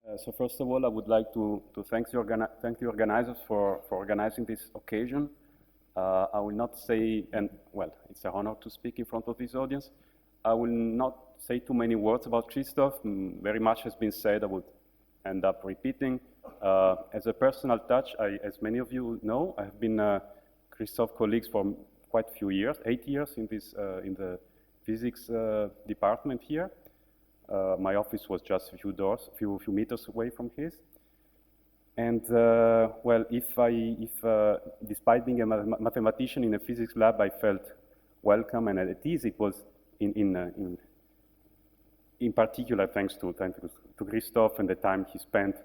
So first of all, I would like to thank the organizers for organizing this occasion. I will not say, and well, it's an honor to speak in front of this audience. I will not say too many words about Christoph. Very much has been said. I would end up repeating. As a personal touch, as many of you know, I have been Christoph colleagues for quite a few years, 8 years in the physics department here. My office was just a few meters away from his. And well, despite being a mathematician in a physics lab, I felt welcome and at ease. It was in particular thanks to Christoph and the time he spent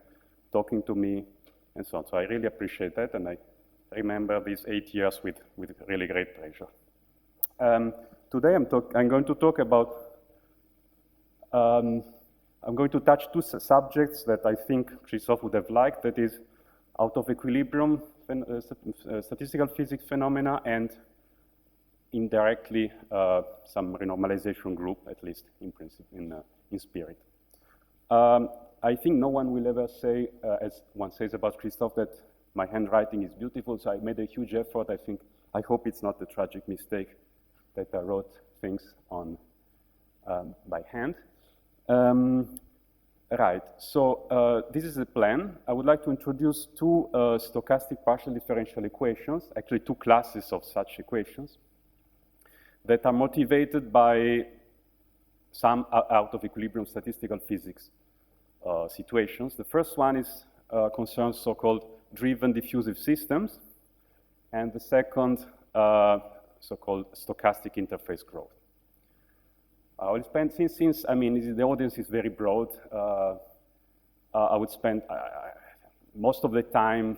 talking to me and so on. So I really appreciate that, and I remember these 8 years with really great pleasure. Today I'm going to talk about. I'm going to touch two subjects that I think Christoph would have liked, that is out of equilibrium statistical physics phenomena and indirectly some renormalization group, at least in principle, in spirit. I think no one will ever say, as one says about Christoph, that my handwriting is beautiful, so I made a huge effort. I hope it's not a tragic mistake that I wrote things on by hand. Right, so this is the plan. I would like to introduce two stochastic partial differential equations, actually two classes of such equations, that are motivated by some out of equilibrium statistical physics situations. The first one concerns so-called driven diffusive systems, and the second so-called stochastic interface growth. I will spend, since I mean, the audience is very broad, I would spend most of the time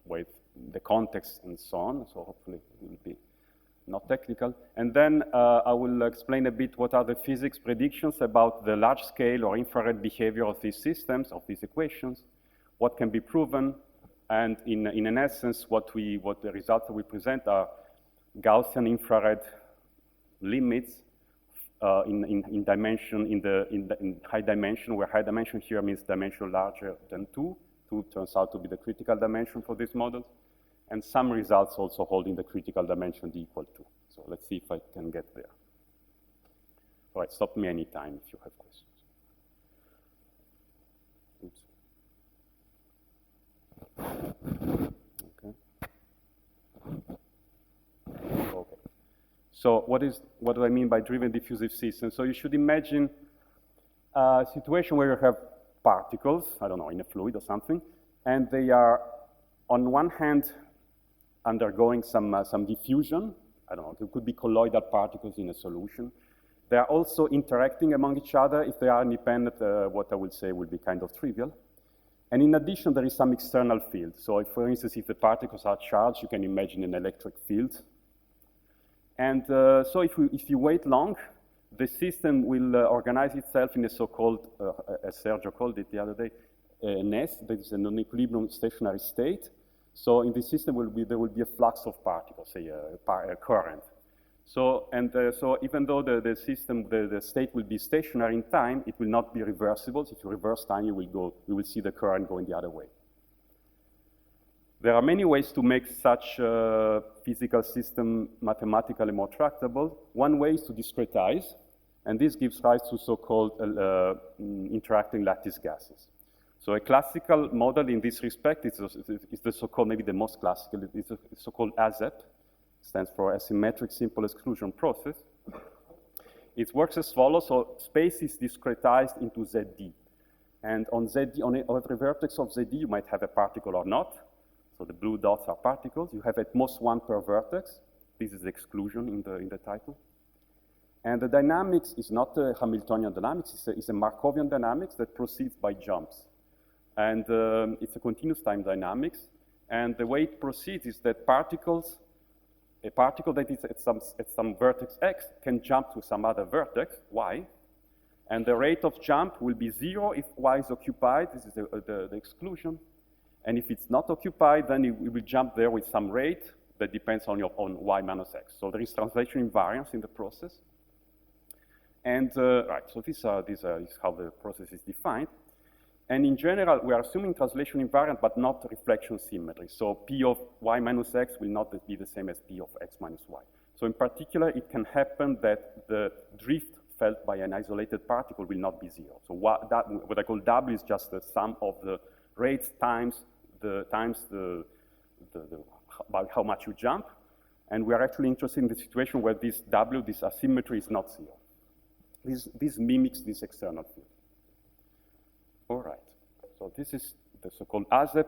with the context and so on, so hopefully it will be not technical. And then I will explain a bit what are the physics predictions about the large scale or infrared behavior of these systems, of these equations, what can be proven, and in an essence, what the results that we present are Gaussian infrared limits in dimension, in high dimension, where high dimension here means dimension larger than 2. 2 turns out to be the critical dimension for this model. And some results also holding the critical dimension equal to. So let's see if I can get there. All right, stop me anytime if you have questions. Oops. Okay. Okay. So what do I mean by driven diffusive systems? So you should imagine a situation where you have particles, I don't know, in a fluid or something, and they are, on one hand, undergoing some diffusion. I don't know, it could be colloidal particles in a solution. They are also interacting among each other. If they are independent, what I will say will be kind of trivial. And in addition, there is some external field. So if, for instance, if the particles are charged, you can imagine an electric field. And so if you wait long, the system will organize itself in a so-called, as Sergio called it the other day, nest, that is a non-equilibrium stationary state. So in this system there will be a flux of particles, say a current. So even though the state will be stationary in time, it will not be reversible. So if you reverse time, you will see the current going the other way. There are many ways to make such a physical system mathematically more tractable. One way is to discretize, and this gives rise to so-called interacting lattice gases. So a classical model in this respect is the so-called, maybe the most classical, is the so-called ASEP, stands for asymmetric simple exclusion process. It works as follows. So space is discretized into ZD. And on ZD, on every vertex of ZD, you might have a particle or not. So the blue dots are particles. You have at most one per vertex. This is exclusion in the title. And the dynamics is not a Hamiltonian dynamics, it's a Markovian dynamics that proceeds by jumps. And it's a continuous time dynamics. And the way it proceeds is that a particle that is at some vertex x can jump to some other vertex, y. And the rate of jump will be 0 if y is occupied. This is the exclusion. And if it's not occupied, then it will jump there with some rate that depends on y minus x. So there is translation invariance in the process. And right, so this is how the process is defined. And in general, we are assuming translation invariant, but not reflection symmetry. So P of y minus x will not be the same as P of x minus y. So in particular, it can happen that the drift felt by an isolated particle will not be zero. So what I call W is just the sum of the rates times about how much you jump. And we are actually interested in the situation where this W, this asymmetry, is not zero. This mimics this external field. All right, so this is the so-called ASEP.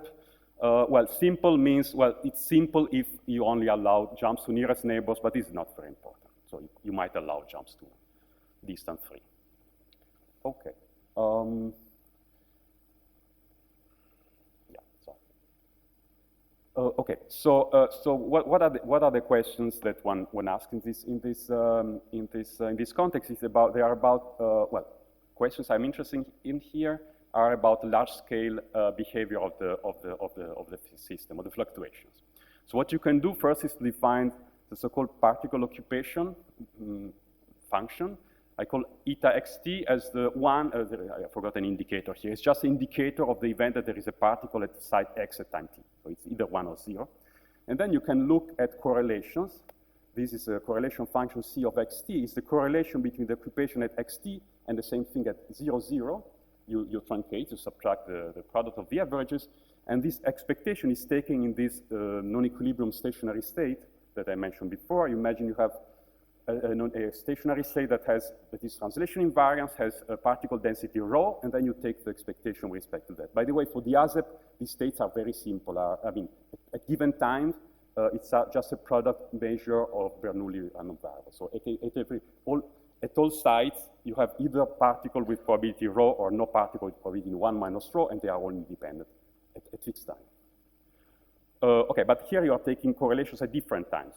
Well, simple means, well, it's simple if you only allow jumps to nearest neighbors, but this is not very important. So you might allow jumps to distant 3. Okay. Okay, so what are the questions that one asks in this context? Is about, they are about well, questions I'm interested in here are about large-scale behavior of the system, of the fluctuations. So what you can do first is to define the so-called particle occupation function. I call eta xt as the one, I forgot an indicator here. It's just an indicator of the event that there is a particle at site x at time t. So it's either 1 or 0. And then you can look at correlations. This is a correlation function C of xt. It's the correlation between the occupation at xt and the same thing at 0, 0. You truncate, you subtract the product of the averages. And this expectation is taken in this non-equilibrium stationary state that I mentioned before. You imagine you have a stationary state that is translation invariance, has a particle density rho, and then you take the expectation with respect to that. By the way, for the ASEP, these states are very simple. I mean, at given time, it's just a product measure of Bernoulli random variables. So at all sites, you have either particle with probability rho or no particle with probability 1 minus rho, and they are all independent at fixed time. Okay, but here you are taking correlations at different times.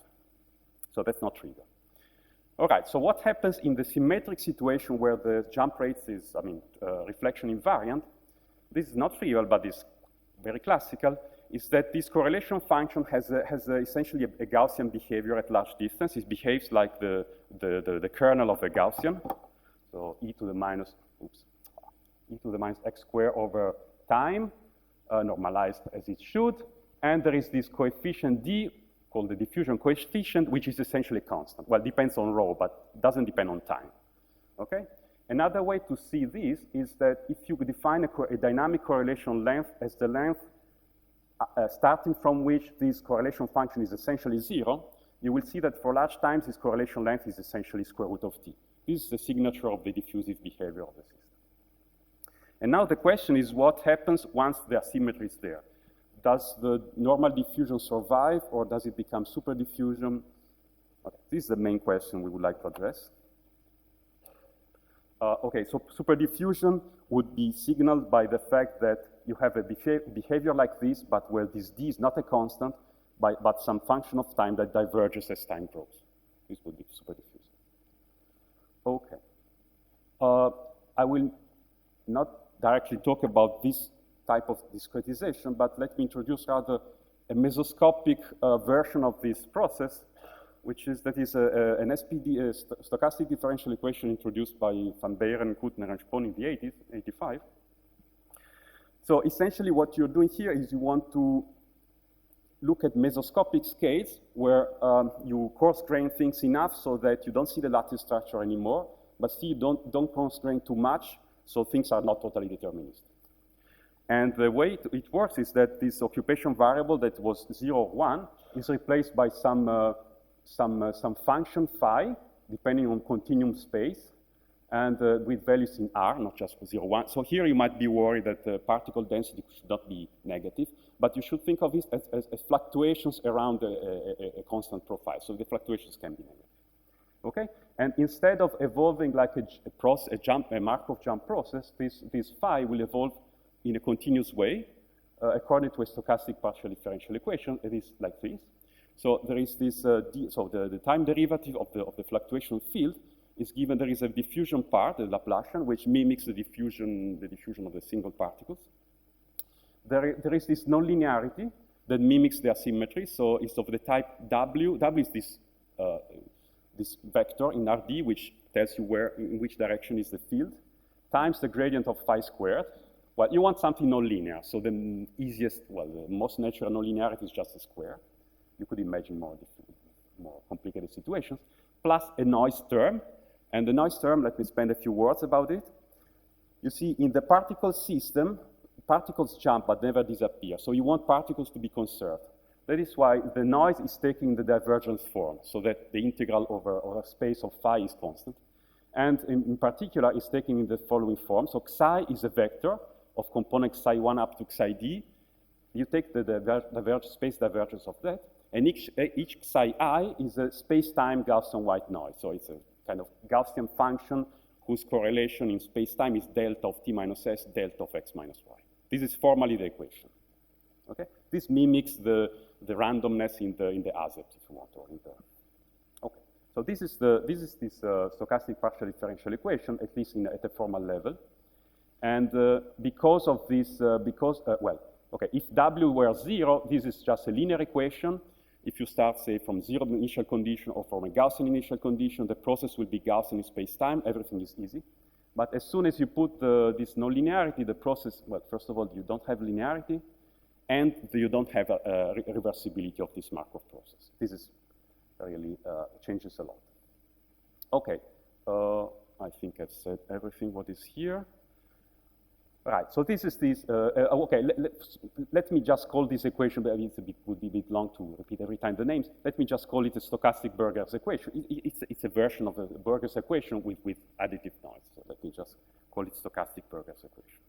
So that's not trivial. All right, so what happens in the symmetric situation where the jump rate is, reflection invariant? This is not trivial, but it's very classical, is that this correlation function has essentially a Gaussian behavior at large distance. It behaves like the kernel of a Gaussian, so e to the minus x squared over time, normalized as it should, and there is this coefficient d, called the diffusion coefficient, which is essentially constant. Well, it depends on rho, but doesn't depend on time, okay? Another way to see this is that if you define a dynamic correlation length as the length starting from which this correlation function is essentially 0, you will see that for large times, this correlation length is essentially square root of t. This is the signature of the diffusive behavior of the system. And now the question is what happens once the asymmetry is there? Does the normal diffusion survive, or does it become super diffusion? Okay, this is the main question we would like to address. Okay, so super diffusion would be signaled by the fact that you have a behavior like this, but where this d is not a constant, but some function of time that diverges as time grows. This would be super diffusion. Okay. I will not directly talk about this type of discretization, but let me introduce rather a mesoscopic version of this process, which is that is an SPD, a stochastic differential equation introduced by Van Beeren, Kuttner, and Spohn in the 80s, 85. So essentially what you're doing here is you want to look at mesoscopic scales where you coarse grain things enough so that you don't see the lattice structure anymore, but still don't coarse grain too much, so things are not totally deterministic. And the way it works is that this occupation variable that was 0 or 1 is replaced by some function phi, depending on continuum space, and with values in R, not just 0, 1. So here you might be worried that the particle density should not be negative, but you should think of this as fluctuations around a constant profile. So the fluctuations can be negative. Okay? And instead of evolving like a Markov jump process, this phi will evolve in a continuous way, according to a stochastic partial differential equation. It is like this. So there is this, so the time derivative of the fluctuation field is given. There is a diffusion part, the Laplacian, which mimics the diffusion of the single particles. There is this non-linearity that mimics the asymmetry. So it's of the type W. W is this vector in RD, which tells you in which direction is the field, times the gradient of phi squared. Well, you want something non-linear, so the easiest, well, the most natural non-linearity is just a square. You could imagine more complicated situations, plus a noise term. And the noise term, let me spend a few words about it. You see, in the particle system, particles jump but never disappear, so you want particles to be conserved. That is why the noise is taking the divergence form, so that the integral over a space of phi is constant. And in particular, it's taking in the following form. So psi is a vector of component psi1 up to psi d. You take the space divergence of that, and each psi I is a space-time Gaussian white noise. So it's a kind of Gaussian function whose correlation in space-time is delta of t minus s, delta of x minus y. This is formally the equation. Okay? This mimics the randomness in the azept, if you want, or in the. Okay. So this is this stochastic partial differential equation, at least at a formal level. And because of this, well, okay, if W were 0, this is just a linear equation. If you start, say, from 0 initial condition or from a Gaussian initial condition, the process will be Gaussian in space-time. Everything is easy. But as soon as you put this non-linearity, the process, well, first of all, you don't have linearity, and you don't have a reversibility of this Markov process. This is really changes a lot. Okay, I think I've said everything what is here. Right, so this is this, okay, let me just call this equation, but it would be a bit long to repeat every time the names. Let me just call it a stochastic Burgers equation. It's a version of a Burgers equation with additive noise. So let me just call it stochastic Burgers equation.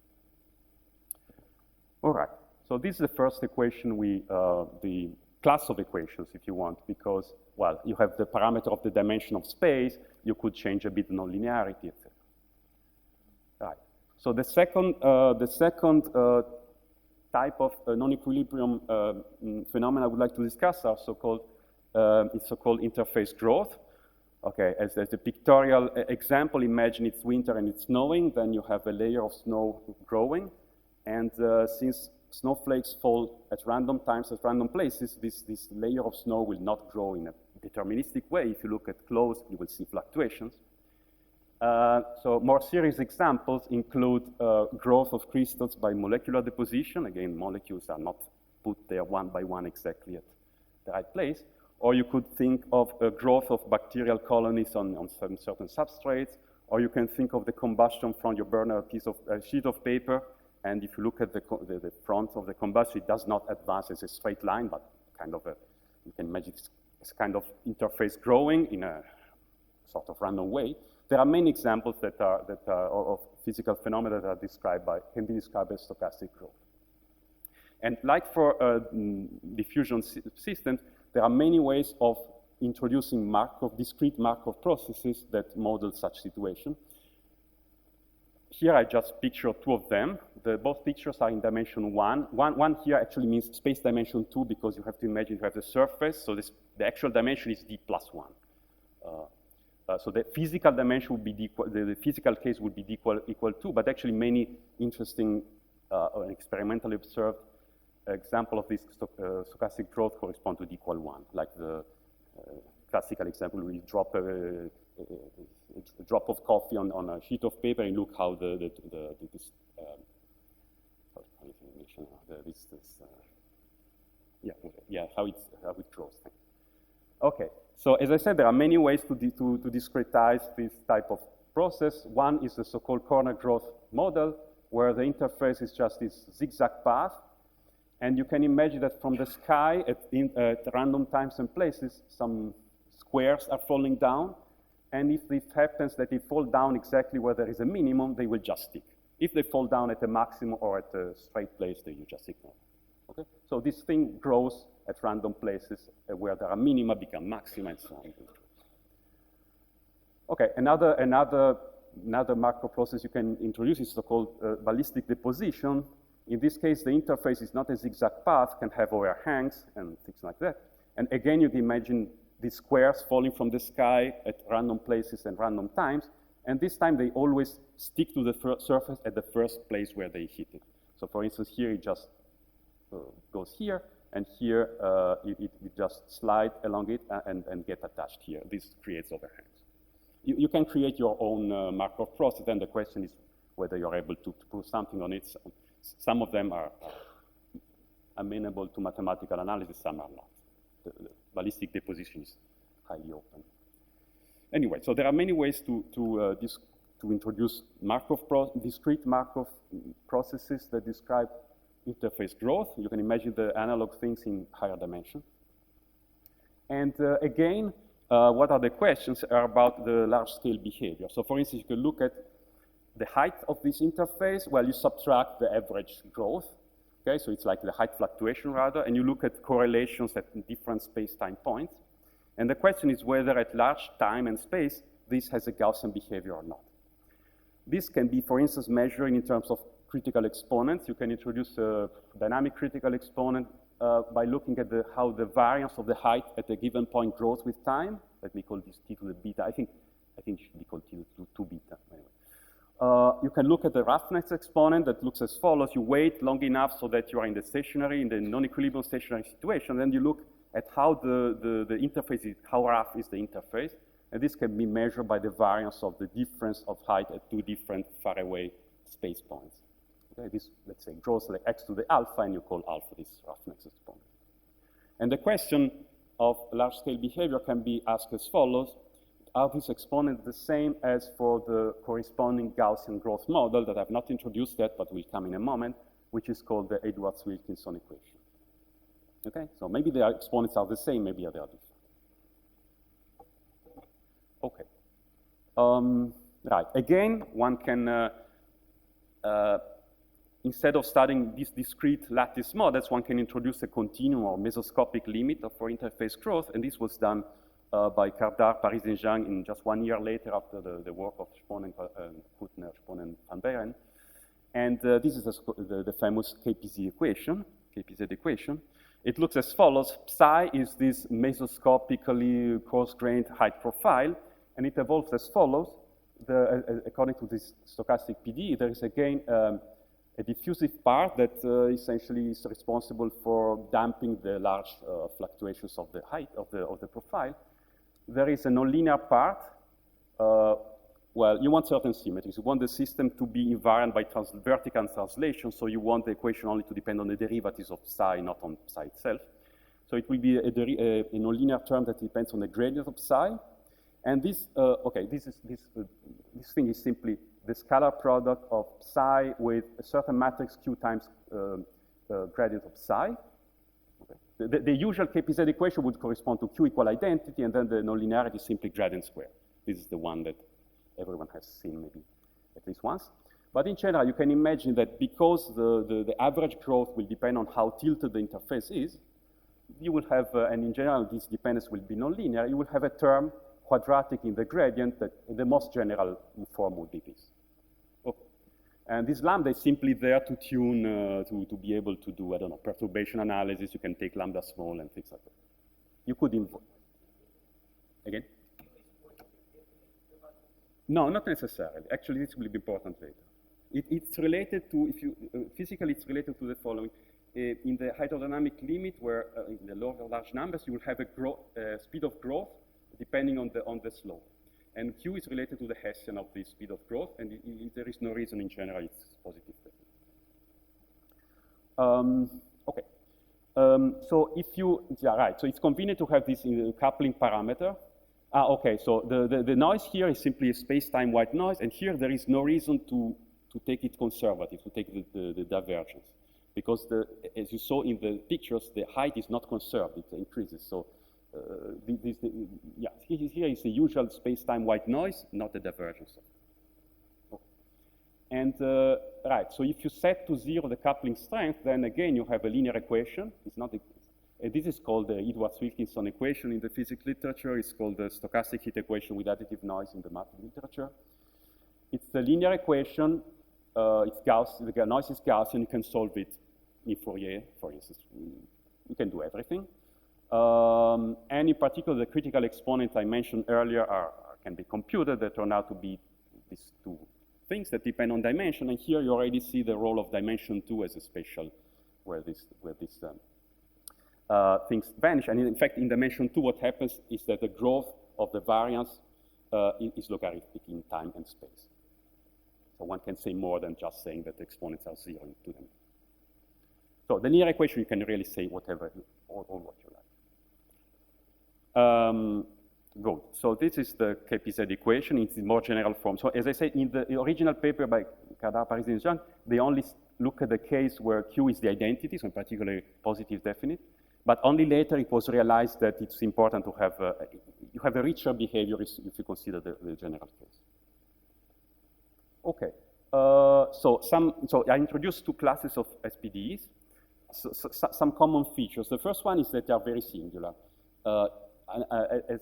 All right, so this is the first equation, the class of equations, if you want, because, well, you have the parameter of the dimension of space, you could change a bit non-linearity, etc. Right. So the second type of non-equilibrium phenomena I would like to discuss are so-called interface growth. Okay, as a pictorial example, imagine it's winter and it's snowing, then you have a layer of snow growing, and since snowflakes fall at random times at random places, this layer of snow will not grow in a deterministic way. If you look at close, you will see fluctuations. So more serious examples include growth of crystals by molecular deposition. Again, molecules are not put there one by one exactly at the right place. Or you could think of a growth of bacterial colonies on some certain substrates. Or you can think of the combustion from your burner a sheet of paper. And if you look at the front of the combustion, it does not advance as a straight line, but kind of you can imagine it's kind of interface growing in a sort of random way. There are many examples that are of physical phenomena that are can be described as stochastic growth. And like for diffusion systems, there are many ways of introducing discrete Markov processes that model such situation. Here I just picture two of them. Both pictures are in dimension 1. One here actually means space dimension 2 because you have to imagine you have the surface, so the actual dimension is d plus 1. So the physical dimension would be the physical case would be equal to, but actually many interesting experimentally observed example of this stochastic growth correspond to d equal 1, like the classical example we drop a drop of coffee on a sheet of paper and look how how it grows. Okay. So as I said, there are many ways to discretize this type of process. One is the so-called corner growth model, where the interface is just this zigzag path. And you can imagine that from the sky at random times and places, some squares are falling down. And if it happens that they fall down exactly where there is a minimum, they will just stick. If they fall down at a maximum or at a straight place, then you just ignore. Okay? So this thing grows at random places where there are minima become maxima and so on. Okay, another Markov process you can introduce is so-called ballistic deposition. In this case, the interface is not a zigzag path, can have overhangs and things like that. And again, you can imagine these squares falling from the sky at random places and random times. And this time, they always stick to the surface at the first place where they hit it. So for instance, here it just goes here. And here, it just slide along it and get attached here. This creates overhangs. You can create your own Markov process, and the question is whether you're able to put something on it. some of them are amenable to mathematical analysis, some are not. The ballistic deposition is highly open. Anyway, so there are many ways to introduce discrete Markov processes that describe interface growth. You can imagine the analog things in higher dimension. And again, what are the questions are about the large-scale behavior. So for instance, you can look at the height of this interface. Well, you subtract the average growth. Okay, so it's like the height fluctuation rather, and you look at correlations at different space-time points. And the question is whether at large time and space, this has a Gaussian behavior or not. This can be, for instance, measuring in terms of critical exponents. You can introduce a dynamic critical exponent by looking at how the variance of the height at a given point grows with time. Let me call this T to the beta. I think it should be called T to 2 beta. Anyway. You can look at the roughness exponent that looks as follows. You wait long enough so that you are in the non-equilibrium stationary situation, then you look at how the interface is, how rough is the interface. And this can be measured by the variance of the difference of height at two different faraway space points. Okay, this, let's say, grows like x to the alpha, and you call alpha this roughness exponent. And the question of large-scale behavior can be asked as follows. Are these exponents the same as for the corresponding Gaussian growth model that I've not introduced yet, but will come in a moment, which is called the Edwards-Wilkinson equation? Okay, so maybe the exponents are the same, maybe they are different. Okay. Right, again, one can, instead of studying these discrete lattice models, one can introduce a continuum or mesoscopic limit for interface growth, and this was done by Kardar, Paris, and Zhang in just 1 year later after the work of Spohn and Kuttner, Spohn and Van Beeren. And this is the famous KPZ equation. It looks as follows. Psi is this mesoscopically coarse-grained height profile, and it evolves as follows. According to this stochastic PDE, there is again a diffusive part that essentially is responsible for damping the large fluctuations of the height of the profile. There is a nonlinear part. Well, you want certain symmetries. You want the system to be invariant by vertical translation, so you want the equation only to depend on the derivatives of psi, not on psi itself. So it will be a nonlinear term that depends on the gradient of psi. And this, this thing is simply the scalar product of psi with a certain matrix Q times gradient of psi. Okay. The usual KPZ equation would correspond to Q equal identity, and then the nonlinearity is simply gradient square. This is the one that everyone has seen maybe at least once. But in general, you can imagine that because the average growth will depend on how tilted the interface is, you will have, and in general, this dependence will be nonlinear, you will have a term quadratic in the gradient that in the most general form would be this. Okay. And this lambda is simply there to tune, to be able to do, I don't know, perturbation analysis. You can take lambda small and things like that. You could invoke. Again? No, not necessarily. Actually, this will be important later. It's related to, physically, it's related to the following. In the hydrodynamic limit, where in the lower large numbers, you will have a speed of growth depending on the slope. And Q is related to the Hessian of the speed of growth, and there is no reason in general it's positive. Okay. So if you, right, so it's convenient to have this coupling parameter. Okay, so the noise here is simply a space-time white noise, and here there is no reason to take it conservative, to take the divergence. Because as you saw in the pictures, the height is not conserved, it increases. So here is the usual space-time white noise, not the divergence. Okay. And right, so if you set to 0 the coupling strength, then again you have a linear equation. It's not. This is called the Edwards-Wilkinson equation in the physics literature. It's called the stochastic heat equation with additive noise in the math literature. It's a linear equation. It's Gaussian. The noise is Gaussian. You can solve it in Fourier, for instance. You can do everything. And in particular, the critical exponents I mentioned earlier can be computed. They turn out to be these two things that depend on dimension. And here you already see the role of dimension 2 as a spatial, where these things vanish. And in fact, in dimension 2, what happens is that the growth of the variance is logarithmic in time and space. So one can say more than just saying that the exponents are 0 into them. So the linear equation, you can really say whatever, all what you like. Good. So this is the KPZ equation in its more general form. So as I said, in the original paper by Kadar, Parisi, and Zhang, they only look at the case where Q is the identity, so in particular positive definite. But only later it was realized that it's important to have you have a richer behavior if you consider the general case. Okay. So I introduced two classes of SPDEs. So some common features. The first one is that they are very singular. As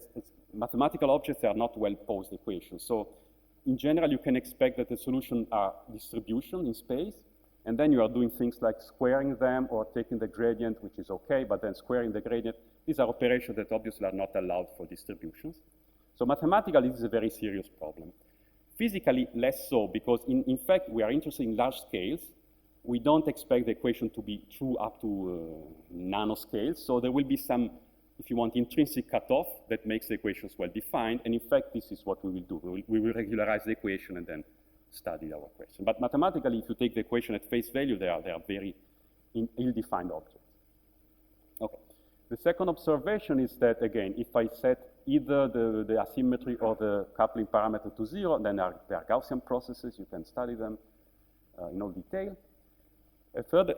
mathematical objects, they are not well-posed equations. So in general, you can expect that the solutions are distribution in space, and then you are doing things like squaring them or taking the gradient, which is okay, but then squaring the gradient. These are operations that obviously are not allowed for distributions. So mathematically, this is a very serious problem. Physically, less so, because in fact, we are interested in large scales. We don't expect the equation to be true up to nanoscales, so there will be some, if you want, intrinsic cutoff that makes the equations well-defined, and in fact, this is what we will do. We will regularize the equation and then study our question. But mathematically, if you take the equation at face value, they are very ill-defined objects. Okay. The second observation is that, again, if I set either the asymmetry or the coupling parameter to 0, then they are Gaussian processes. You can study them in all detail. A third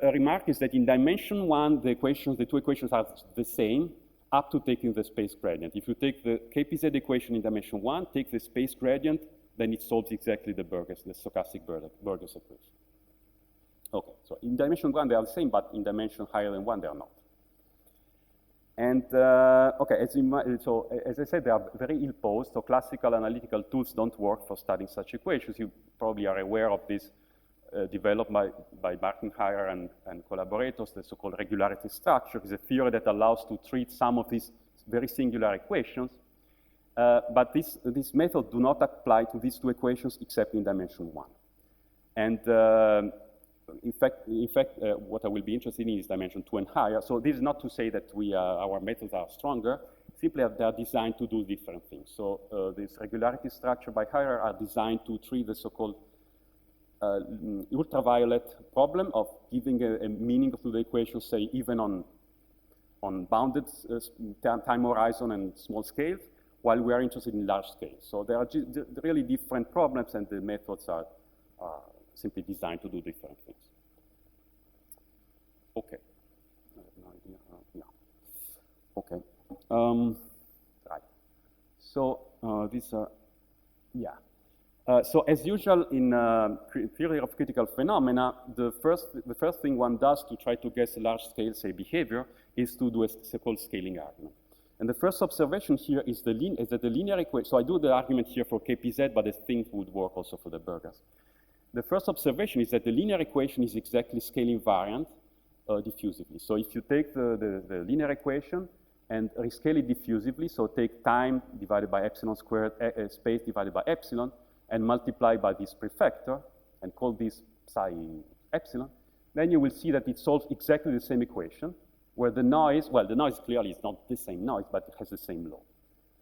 remark is that in dimension 1, the two equations are the same up to taking the space gradient. If you take the KPZ equation in dimension 1, take the space gradient, then it solves exactly the stochastic Burgers equation. Okay, so in dimension 1, they are the same, but in dimension higher than 1, they are not. And okay, as I said, they are very ill-posed, so classical analytical tools don't work for studying such equations. You probably are aware of this. Developed by Markenheier and collaborators, the so-called regularity structure is a theory that allows to treat some of these very singular equations. But this method do not apply to these two equations except in dimension 1. And in fact, what I will be interested in is dimension 2 and higher. So this is not to say that our methods are stronger. Simply, they are designed to do different things. So this regularity structure by Haier are designed to treat the so-called ultraviolet problem of giving a meaning to the equation, say, even on bounded time horizon and small scales, while we are interested in large scales. So there are really different problems, and the methods are simply designed to do different things. Okay. I have no idea how, yeah. Okay. Right. So these are, yeah. So as usual in theory of critical phenomena, the first thing one does to try to guess a large scale, say, behavior is to do a so-called scaling argument. And the first observation here is that the linear equation, so I do the argument here for KPZ, but the thing would work also for the Burgers. The first observation is that the linear equation is exactly scale invariant diffusively. So if you take the linear equation and rescale it diffusively, so take time divided by epsilon squared, space divided by epsilon, and multiply by this prefactor, and call this psi epsilon, then you will see that it solves exactly the same equation, where the noise, well, the noise clearly is not the same noise, but it has the same law.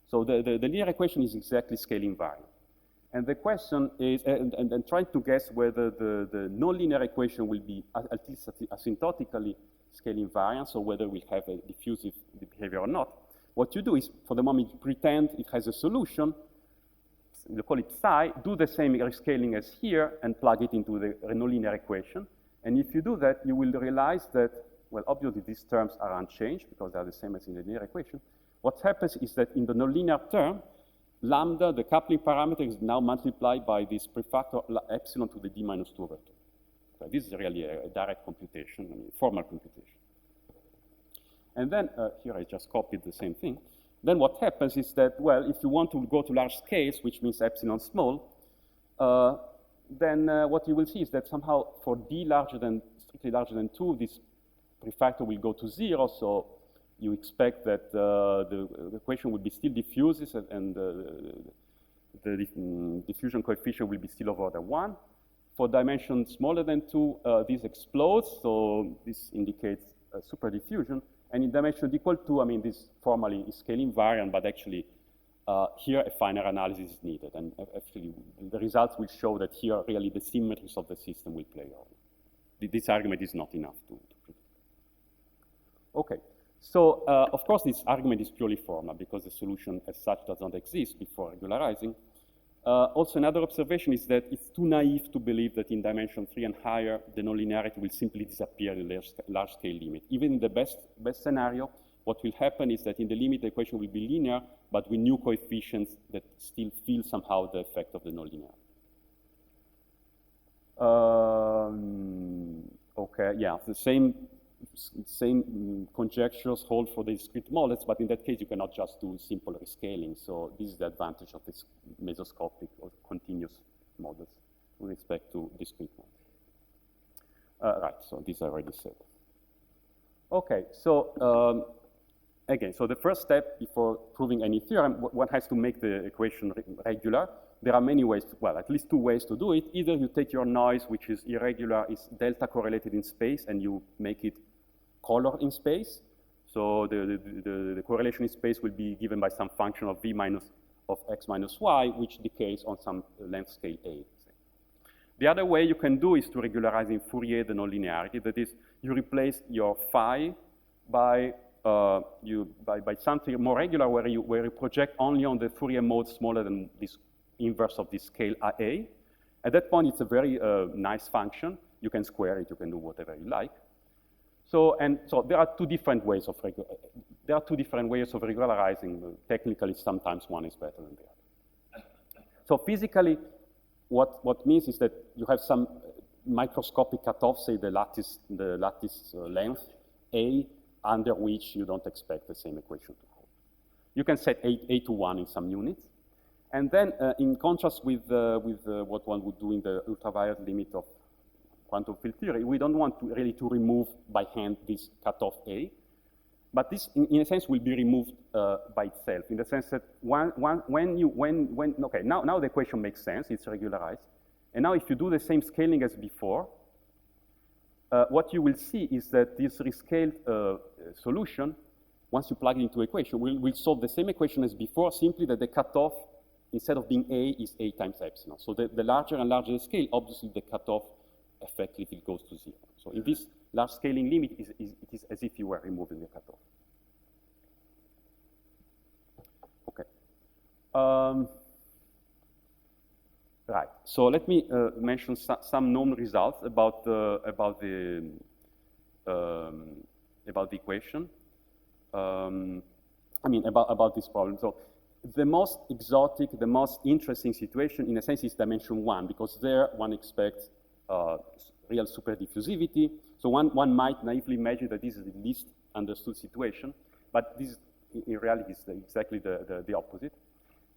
So the linear equation is exactly scale invariant. And the question is, and trying to guess whether the nonlinear equation will be at least asymptotically scale invariant, so whether we have a diffusive behavior or not. What you do is, for the moment, you pretend it has a solution, you call it psi, do the same rescaling as here, and plug it into the nonlinear equation. And if you do that, you will realize that, well, obviously these terms are unchanged because they are the same as in the linear equation. What happens is that in the nonlinear term, lambda, the coupling parameter, is now multiplied by this prefactor epsilon to the d minus 2 over 2. So this is really a direct computation, I mean, formal computation. And then, here I just copied the same thing. Then what happens is that, well, if you want to go to large scales, which means epsilon small, then what you will see is that somehow for d strictly larger than 2, this prefactor will go to 0, so you expect that the equation will be still diffusive, and the diffusion coefficient will be still of order 1. For dimension smaller than 2, this explodes, so this indicates super diffusion. And in dimension equal to, I mean, this formally is scale invariant, but actually here a finer analysis is needed. And actually, the results will show that here really the symmetries of the system will play a role. This argument is not enough to predict. Okay, so of course this argument is purely formal because the solution as such does not exist before regularizing. Also another observation is that it's too naive to believe that in dimension 3 and higher, the nonlinearity will simply disappear in the large scale limit. Even in the best scenario, what will happen is that in the limit, the equation will be linear, but with new coefficients that still feel somehow the effect of the nonlinearity. Okay, yeah, the same conjectures hold for the discrete models, but in that case, you cannot just do simple rescaling. So this is the advantage of this mesoscopic or continuous models with respect to discrete models. Right, so this I already said. Okay, so again, so the first step before proving any theorem, one has to make the equation regular. There are many ways, well, at least two ways to do it. Either you take your noise, which is irregular, is delta correlated in space, and you make it colored in space. So the correlation in space will be given by some function of v minus of x minus y, which decays on some length scale a. The other way you can do is to regularize in Fourier the nonlinearity. That is, you replace your phi by something more regular where you project only on the Fourier mode smaller than this inverse of this scale A. At that point, it's a very nice function. You can square it, you can do whatever you like. So there are two different ways of regularizing. Technically, sometimes one is better than the other. So physically, what means is that you have some microscopic cutoff, say the lattice length A, under which you don't expect the same equation to hold. You can set A to 1 in some units. And then, in contrast with what one would do in the ultraviolet limit of quantum field theory, we don't want to really remove by hand this cutoff A. But this, in a sense, will be removed by itself, in the sense that okay, now the equation makes sense, it's regularized. And now if you do the same scaling as before, what you will see is that this rescaled solution, once you plug it into equation, will solve the same equation as before, simply that the cutoff, instead of being A, is A times epsilon. So the larger and larger the scale, obviously the cutoff effectively goes to 0. So in this large scaling limit, it is as if you were removing the cutoff. Okay. Right. So let me mention some known results about the equation. I mean about this problem. So the most exotic, the most interesting situation, in a sense, is dimension 1, because there one expects real superdiffusivity. So one might naively imagine that this is the least understood situation, but this in reality is exactly the opposite.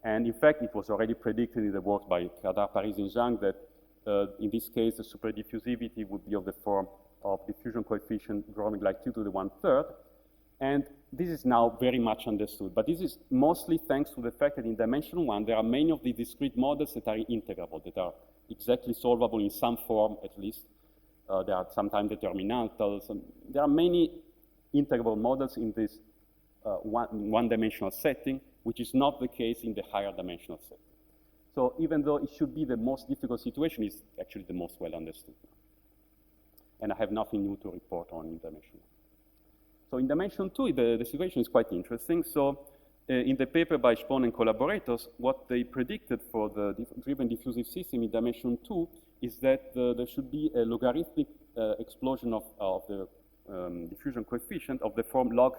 And in fact, it was already predicted in the work by Kadar, Paris, and Zhang that in this case, the superdiffusivity would be of the form of diffusion coefficient growing like 2 to the 1/3. And this is now very much understood. But this is mostly thanks to the fact that in dimension 1, there are many of the discrete models that are integrable, that are exactly solvable in some form, at least. There are sometimes determinantals. There are many integrable models in this one-dimensional setting, which is not the case in the higher dimensional setting. So even though it should be the most difficult situation, it's actually the most well understood now. And I have nothing new to report on in dimension 1. So in dimension 2, the situation is quite interesting. So in the paper by Spohn and collaborators, what they predicted for the driven diffusive system in dimension 2 is that there should be a logarithmic explosion of the diffusion coefficient of the form log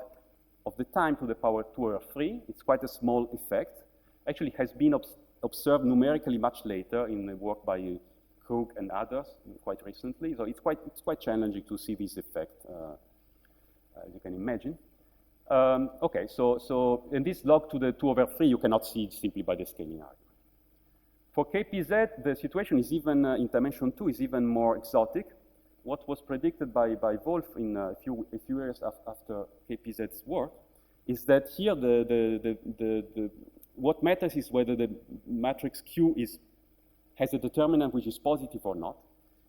of the time to the power 2/3. It's quite a small effect. Actually, it has been observed numerically much later in the work by Krug and others quite recently. So it's quite challenging to see this effect, as you can imagine. Okay, so in this log to the 2/3, you cannot see it simply by the scaling argument. For KPZ, the situation is even, in dimension 2, is even more exotic. What was predicted by Wolf in a few years after KPZ's work is that here what matters is whether the matrix Q has a determinant which is positive or not.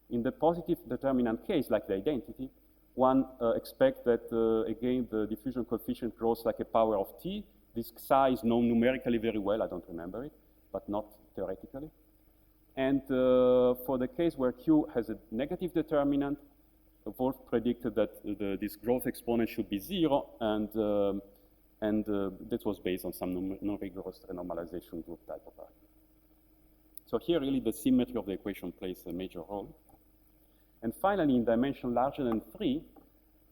In the positive determinant case, like the identity, one expects that, again, the diffusion coefficient grows like a power of t, This psi is known numerically very well, I don't remember it, but not theoretically. And for the case where Q has a negative determinant, Wolf predicted that this growth exponent should be 0, and that was based on some non-rigorous renormalization group type of argument. So here really the symmetry of the equation plays a major role. And finally, in dimension larger than 3,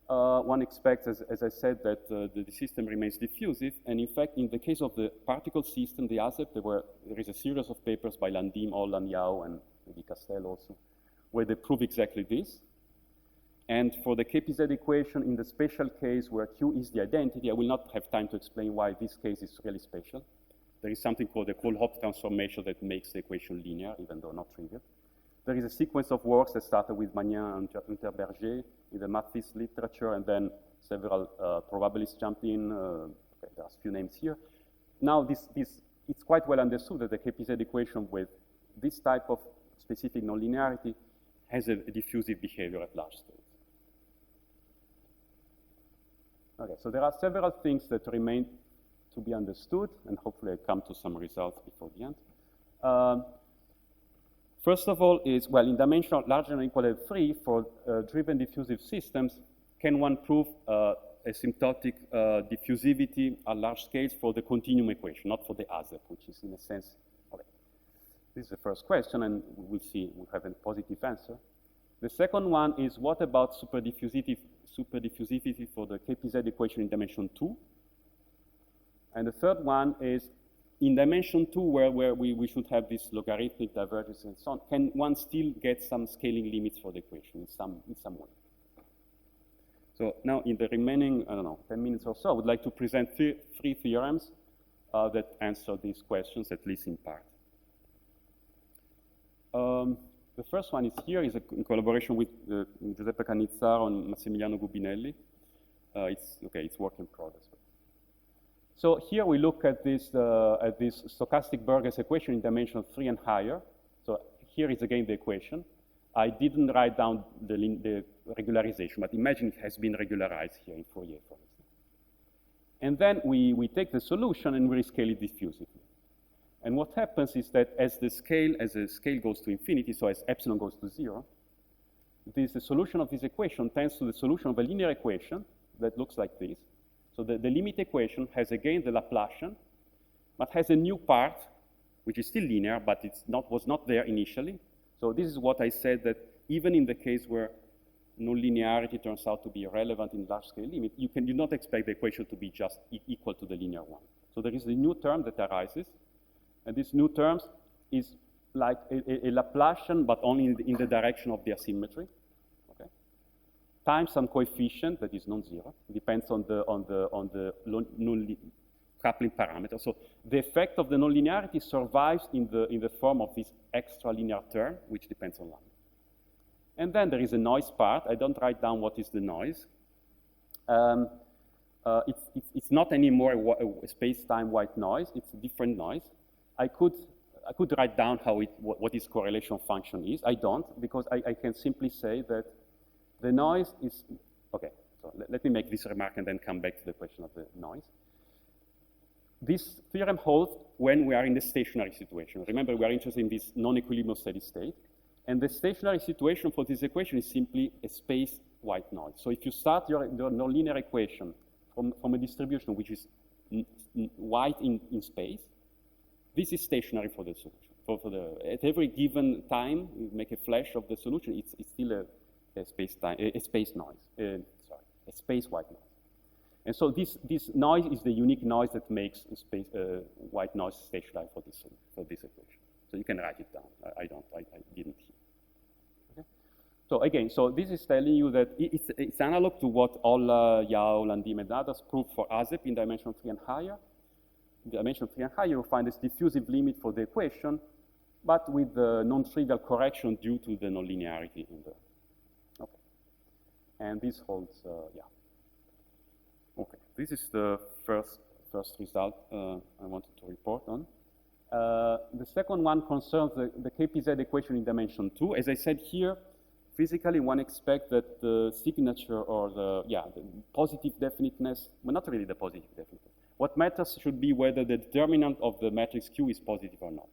one expects, as I said, that the system remains diffusive. And in fact, in the case of the particle system, the ASEP, there is a series of papers by Landim, Holland, Yao, and maybe Castell also, where they prove exactly this. And for the KPZ equation, in the special case where Q is the identity, I will not have time to explain why this case is really special. There is something called the Kohl-Hopf transformation that makes the equation linear, even though not trivial. There is a sequence of works that started with Magnin and Unterberger in the mathis literature, and then several probabilists jumped in. Okay, there's a few names here. Now, it's quite well understood that the KPZ equation with this type of specific nonlinearity has a diffusive behavior at large scales. Okay, so there are several things that remain to be understood, and hopefully I come to some results before the end. First of all is, well, in dimension larger than or equal to 3, for driven diffusive systems, can one prove asymptotic diffusivity at large scales for the continuum equation, not for the ASEP, which is in a sense, okay. This is the first question, and we'll see, we'll have a positive answer. The second one is, what about superdiffusivity for the KPZ equation in dimension 2? And the third one is, in dimension 2, where we should have this logarithmic divergence and so on, can one still get some scaling limits for the equation in some way? So now, in the remaining, I don't know, 10 minutes or so, I would like to present three theorems that answer these questions, at least in part. The first one is here, is in collaboration with Giuseppe Cannizzaro and Massimiliano Gubinelli. It's work in progress. So here we look at this stochastic Burgers equation in dimension 3 and higher. So here is again the equation. I didn't write down the regularization, but imagine it has been regularized here in Fourier, for instance. And then we take the solution and we rescale it diffusively. And what happens is that as the scale goes to infinity, so as epsilon goes to 0, the solution of this equation tends to the solution of a linear equation that looks like this. So the limit equation has again the Laplacian, but has a new part, which is still linear, but was not there initially. So this is what I said, that even in the case where nonlinearity turns out to be irrelevant in large-scale limit, you do not expect the equation to be just equal to the linear one. So there is a new term that arises, and this new term is like a Laplacian, but only in the direction of the asymmetry, okay? Times some coefficient that is non-zero. It depends on the coupling parameter. So the effect of the nonlinearity survives in the form of this extra linear term, which depends on lambda. And then there is a noise part. I don't write down what is the noise. It's not anymore a space-time white noise. It's a different noise. I could write down what its correlation function is. I don't, because I can simply say that the noise is, okay, so let me make this remark and then come back to the question of the noise. This theorem holds when we are in the stationary situation. Remember, we are interested in this non-equilibrium steady state. And the stationary situation for this equation is simply a space white noise. So if you start your nonlinear equation from a distribution which is white in space, this is stationary for the solution. At every given time, you make a flash of the solution, it's still a space noise. A space white noise. And so this noise is the unique noise that makes white noise stationary for this equation. So you can write it down. I didn't here. Okay? So again, this is telling you that it's analog to what all Yao, Landim, and others proved for ASEP in dimension 3 and higher. In dimension 3 and higher, you find this diffusive limit for the equation, but with the non-trivial correction due to the nonlinearity in the. Okay. And this holds, yeah. Okay, this is the first result I wanted to report on. The second one concerns the KPZ equation in dimension 2. As I said here, physically one expects that the signature or the positive definiteness, well, not really the positive definiteness, What matters should be whether the determinant of the matrix Q is positive or not.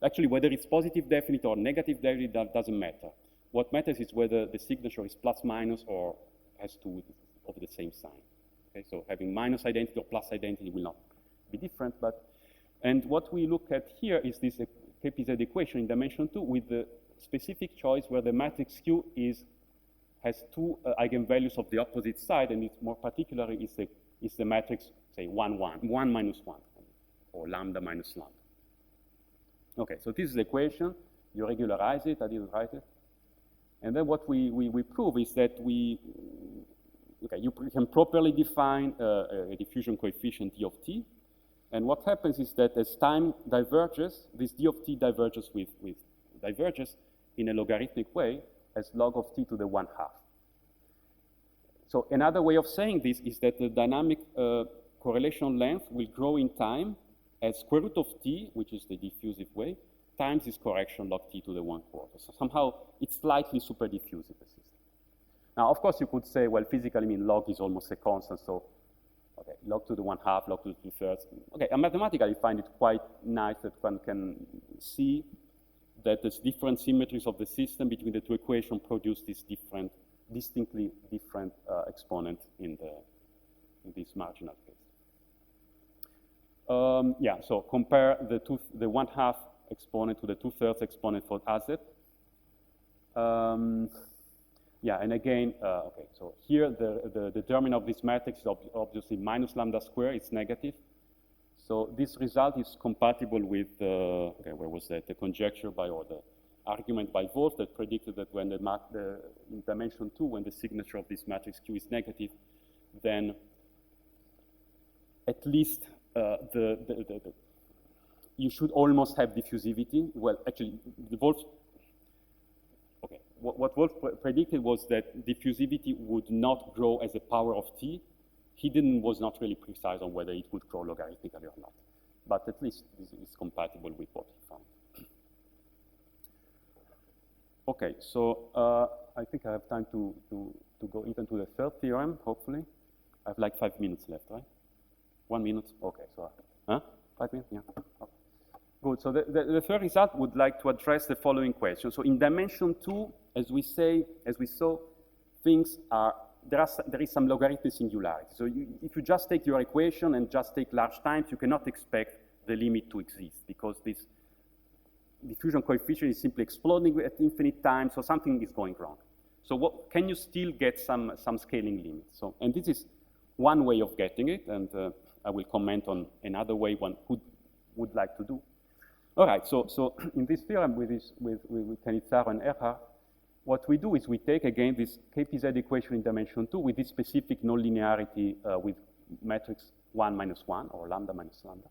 Actually, whether it's positive definite or negative definite, that doesn't matter. What matters is whether the signature is plus minus or has two of the same sign. Okay, so having minus identity or plus identity will not be different. And what we look at here is this KPZ equation in dimension 2 with the specific choice where the matrix Q has two eigenvalues of the opposite side, and it's more particularly is the matrix, say, 1 minus 1, or lambda minus lambda. Okay, so this is the equation. You regularize it. I didn't write it. And then what we prove is that you can properly define a diffusion coefficient d of t. And what happens is that as time diverges, this d of t diverges diverges in a logarithmic way as log of t to the 1/2. So another way of saying this is that the dynamic correlation length will grow in time as square root of t, which is the diffusive way, times this correction log t to the 1/4. So somehow it's slightly super diffusive, the system. Now, of course, you could say, well, physically, I mean, log is almost a constant, so okay, log to the 1/2, log to the 2/3. Okay, and mathematically, I find it quite nice that one can see that there's different symmetries of the system between the two equations produce this distinctly different exponent in this marginal case. Yeah, so compare the 1/2 exponent to the 2/3 exponent for AZ. Yeah, and again, okay, so here the determinant of this matrix is obviously minus lambda square, it's negative. So this result is compatible with, okay, where was that? The conjecture or the argument by Wolf that predicted that when in dimension 2, when the signature of this matrix Q is negative, then at least you should almost have diffusivity. Well, actually, the Wolf, okay, what Wolf predicted was that diffusivity would not grow as a power of t. He was not really precise on whether it would grow logarithmically or not. But at least this is compatible with what he found. Okay, so I think I have time to go even to the third theorem, hopefully. I have like 5 minutes left, right? 1 minute? Okay, so, 5 minutes? Yeah. Okay. Good, so the third result would like to address the following question. So in dimension 2, as we saw, things are, there is some logarithmic singularity. So if you just take your equation and just take large times, you cannot expect the limit to exist because this diffusion coefficient is simply exploding at infinite time, so something is going wrong. So can you still get some scaling limits? So, and this is one way of getting it, and I will comment on another way one would like to do. All right, so in this theorem with Cannizzaro and Erhard, what we do is we take again this KPZ equation in dimension 2 with this specific nonlinearity with matrix 1 minus 1 or lambda minus lambda.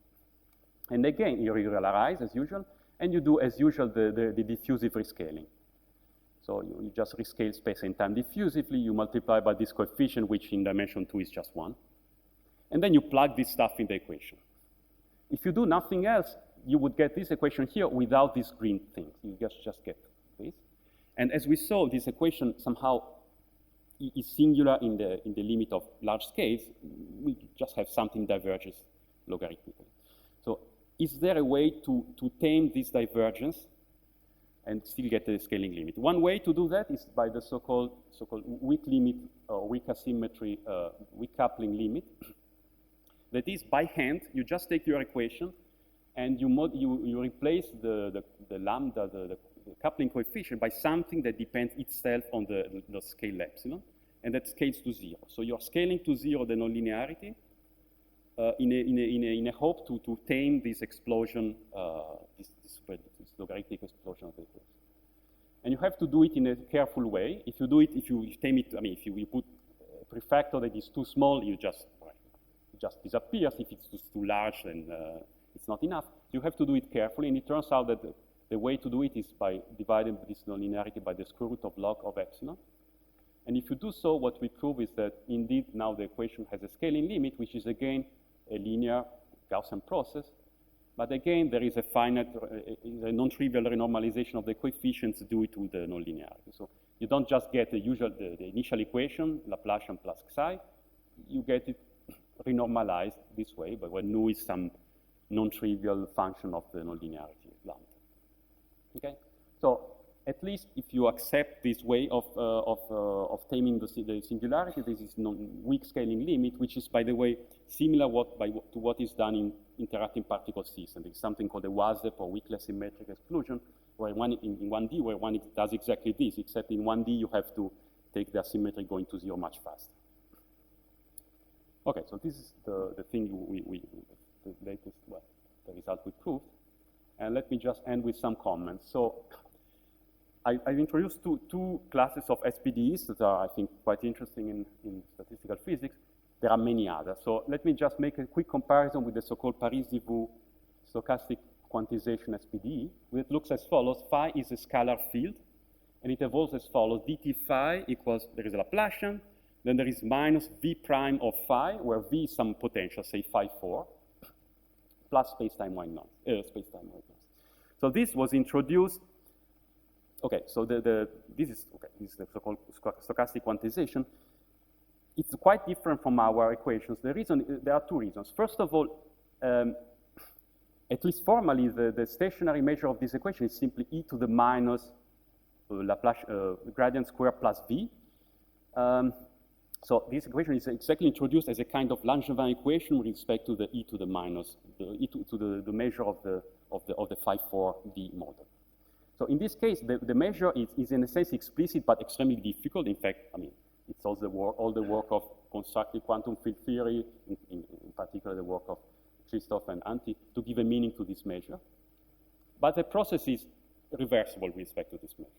And again, you regularize as usual, and you do as usual the diffusive rescaling. So you just rescale space and time diffusively, you multiply by this coefficient, which in dimension 2 is just 1. And then you plug this stuff in the equation. If you do nothing else, you would get this equation here without this green thing. You just get this. And as we saw, this equation somehow is singular in the limit of large scales. We just have something diverges logarithmically. So is there a way to tame this divergence and still get the scaling limit? One way to do that is by the so-called weak limit or weak asymmetry, weak coupling limit. That is, by hand, you just take your equation and you replace the lambda, the coupling coefficient by something that depends itself on the scale epsilon, and that scales to 0. So you're scaling to 0 the nonlinearity in a hope to tame this explosion, this logarithmic explosion of the equation. And you have to do it in a careful way. If you tame it, I mean, if you put a prefactor that is too small, it just disappears. If it's too large, then it's not enough. You have to do it carefully, and it turns out that the way to do it is by dividing this nonlinearity by the square root of log of epsilon. And if you do so, what we prove is that indeed now the equation has a scaling limit, which is again a linear Gaussian process. But again, there is a finite, a non-trivial renormalization of the coefficients due to the nonlinearity. So you don't just get the initial equation, Laplacian plus psi. You get it renormalized this way, but where nu is some non-trivial function of the nonlinearity lambda. Okay, so at least if you accept this way of taming the singularity, this is weak scaling limit, which is, by the way, similar to what is done in interacting particle systems. It's something called a WASEP, or weakly symmetric exclusion, where in 1D, where one does exactly this, except in 1D you have to take the asymmetry going to 0 much faster. Okay, so this is the thing the latest, well, the result we proved. And let me just end with some comments. So I've introduced two classes of SPDEs that are, I think, quite interesting in statistical physics. There are many others. So let me just make a quick comparison with the so-called Paris-Divu stochastic quantization SPDE. It looks as follows. Phi is a scalar field, and it evolves as follows. dt phi equals, there is a Laplacian, then there is minus v prime of phi, where v is some potential, say phi 4, plus space-time white noise, space-time white noise. So this was introduced. Okay, so this is the so-called stochastic quantization. It's quite different from our equations. The reason, there are two reasons. First of all, at least formally, the stationary measure of this equation is simply e to the minus Laplace gradient square plus v. So this equation is exactly introduced as a kind of Langevin equation with respect to the e to the minus, the measure of the phi 4d model. So in this case, the measure is in a sense explicit but extremely difficult. In fact, I mean, it's all the work of constructive quantum field theory, in particular the work of Christoph and Antti, to give a meaning to this measure. But the process is reversible with respect to this measure.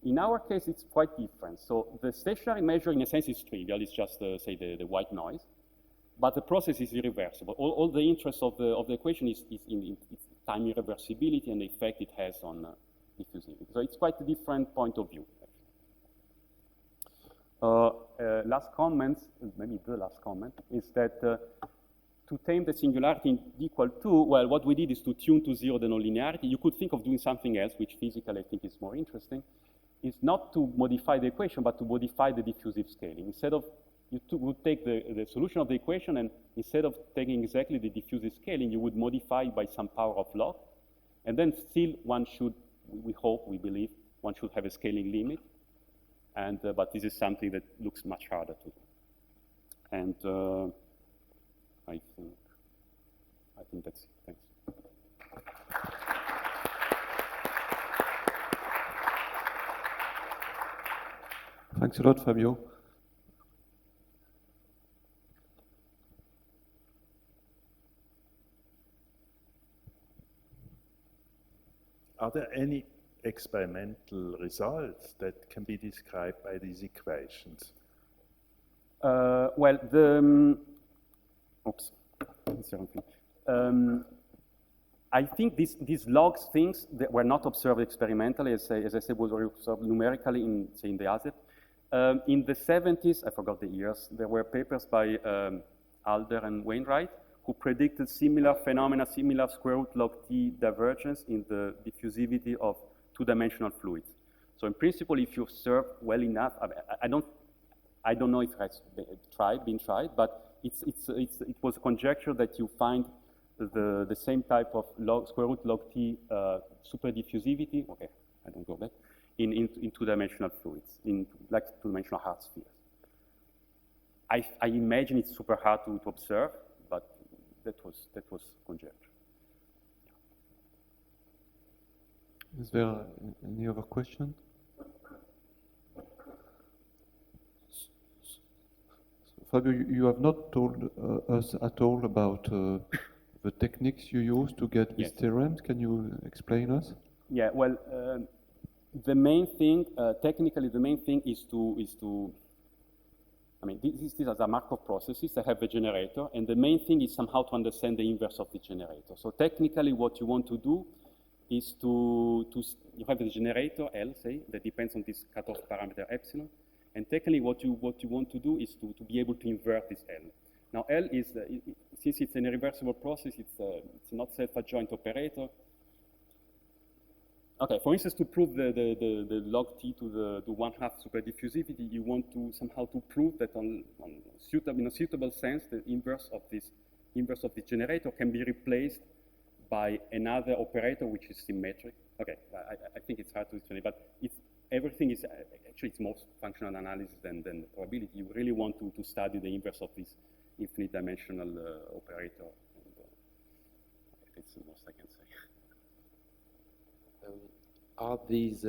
In our case, it's quite different. So the stationary measure, in a sense, is trivial. It's just, say, the white noise. But the process is irreversible. All the interest of the equation is in its time irreversibility and the effect it has on diffusivity. So it's quite a different point of view. Last comment, maybe the last comment, is that to tame the singularity in d equal 2, well, what we did is to tune to 0 the nonlinearity. You could think of doing something else, which physically I think is more interesting. Is not to modify the equation, but to modify the diffusive scaling. Instead of, you would take the solution of the equation, and instead of taking exactly the diffusive scaling, you would modify it by some power of log. And then still one should, we hope, we believe, one should have a scaling limit. And, but this is something that looks much harder to do. And I think that's it. Thanks. Thanks a lot, Fabio. Are there any experimental results that can be described by these equations? Well, oops, I think these logs things that were not observed experimentally, as I said, was observed numerically in, say, in the ASEP. In the 70s, I forgot the years, there were papers by Alder and Wainwright who predicted similar phenomena, similar square root log t divergence in the diffusivity of two-dimensional fluids. So in principle, if you observe well enough, I don't know if it has been tried, but it was a conjecture that you find the same type of square root log t super diffusivity. Okay, I don't go back. In two-dimensional fluids, in like two-dimensional hard spheres. I imagine it's super hard to observe, but that was conjecture. Is there any other question? Fabio, you have not told us at all about the techniques you use to get these theorems. Can you explain us? Yeah, well, the main thing, technically, the main thing is to I mean, these are the Markov processes that have a generator, and the main thing is somehow to understand the inverse of the generator. So technically, what you want to do is you have the generator, L, say, that depends on this cutoff parameter epsilon, and technically what you want to do is to be able to invert this L. Now, L is, since it's an irreversible process, it's not self-adjoint operator. Okay, for instance, to prove the log t to the 1/2 super diffusivity, you want to somehow to prove that in a suitable sense, the inverse of this generator can be replaced by another operator which is symmetric. Okay, I think it's hard to explain, but everything is actually it's more functional analysis than probability. You really want to study the inverse of this infinite dimensional operator. And, it's the most I can say. Are these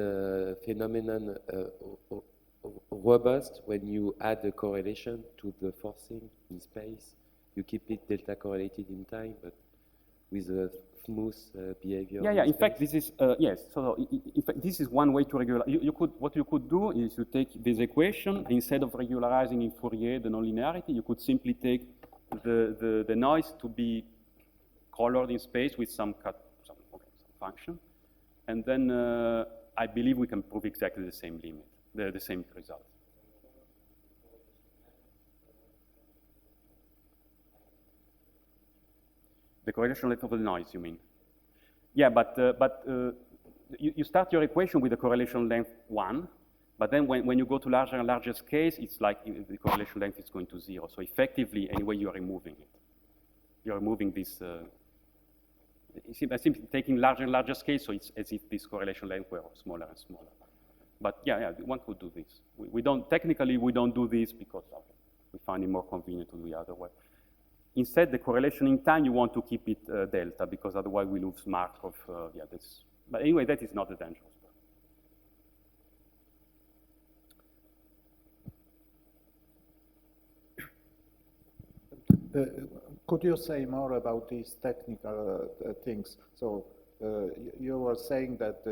phenomena robust when you add a correlation to the forcing in space? You keep it delta correlated in time, but with a smooth behavior. Yeah. In fact, this is yes. So in fact, this is one way to regularize. What you could do is you take this equation instead of regularizing in Fourier the nonlinearity. You could simply take the noise to be colored in space with some function. And then I believe we can prove exactly the same limit, the same result. The correlation length of the noise, you mean? Yeah, but you start your equation with the correlation length 1, but then when you go to larger and larger scales, it's like the correlation length is going to 0. So effectively, anyway, you are removing it. You're removing this. I think taking larger and larger scales, so it's as if this correlation length were smaller and smaller. But yeah, one could do this. We don't technically we don't do this because we find it more convenient to do the other way. Instead, the correlation in time you want to keep it delta because otherwise we lose Markov. Yeah, that's. But anyway, that is not the dangerous part. Could you say more about these technical things? So you were saying that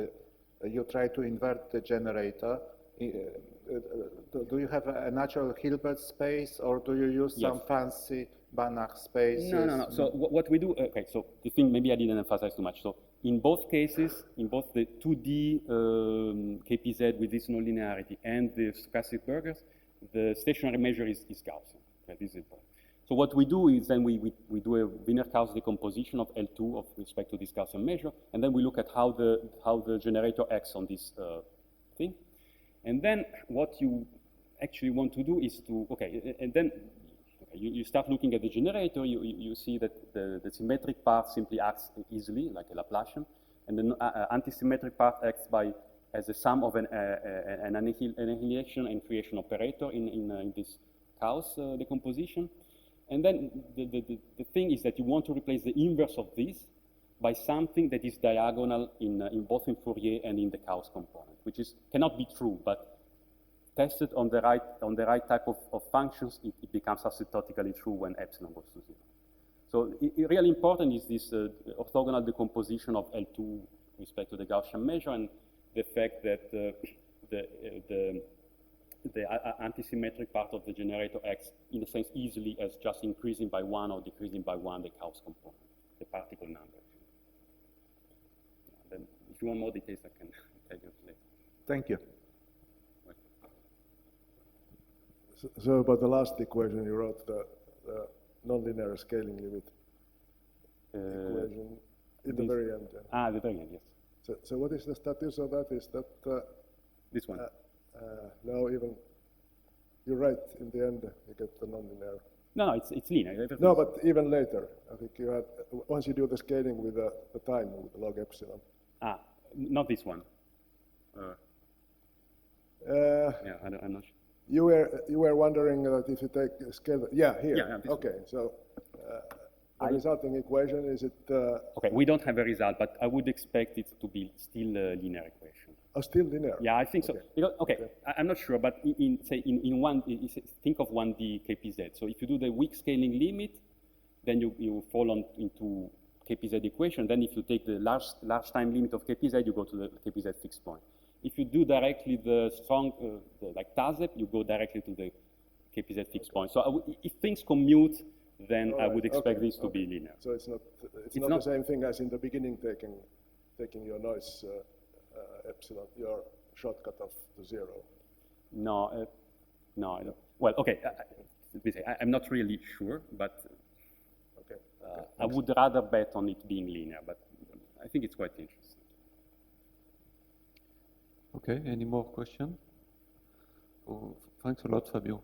you try to invert the generator. Do you have a natural Hilbert space, or do you use some fancy Banach spaces? No. So what we do, okay, so the thing maybe I didn't emphasize too much. So in both cases, in both the 2D KPZ with this nonlinearity and the Stochastic Burgers, the stationary measure is Gaussian. Okay, this is important. So what we do is then we do a Wiener-Krauss decomposition of L2 with respect to this Gaussian measure, and then we look at how the generator acts on this thing. And then what you actually want to do is to, and then you start looking at the generator, you see that the symmetric part simply acts easily, like a Laplacian, and the antisymmetric part acts as a sum of an annihilation and creation operator in this Krauss decomposition. And then the thing is that you want to replace the inverse of this by something that is diagonal in both in Fourier and in the Krauss component, which cannot be true, but tested on the right type of functions, it becomes asymptotically true when epsilon goes to 0. So really important is this orthogonal decomposition of L2 with respect to the Gaussian measure, and the fact that the antisymmetric part of the generator acts in a sense easily as just increasing by 1 or decreasing by 1 the Krauss component, the particle number. Yeah, then if you want more details, I can tell you later. Thank you. So about the last equation you wrote, the nonlinear scaling limit equation at the very end. Ah, the very end, yes. So what is the status of that? Is that this one? No, even you're right. In the end, you get the nonlinear. No, it's linear. No, but even later, I think you had once you do the scaling with the time with log epsilon. Ah, not this one. Yeah, I'm not sure. You were wondering that if you take a scale. Yeah, here. Yeah, okay, so the resulting equation is it? Okay, we don't have a result, but I would expect it to be still a linear equation. Oh, still linear. Yeah, I think so. Okay. Because, I'm not sure, but think of 1D KPZ. So if you do the weak scaling limit, then you fall into KPZ equation. Then if you take the large time limit of KPZ, you go to the KPZ fixed point. If you do directly the strong, like TAZEP, you go directly to the KPZ fixed point. So if things commute, then I would expect this to be linear. So it's not the same thing as in the beginning taking your noise epsilon, your shortcut of to 0. No, no, I don't. Well, okay, I'm not really sure, but I would rather bet on it being linear, but I think it's quite interesting. Okay, any more questions? Oh, thanks a lot, Fabio.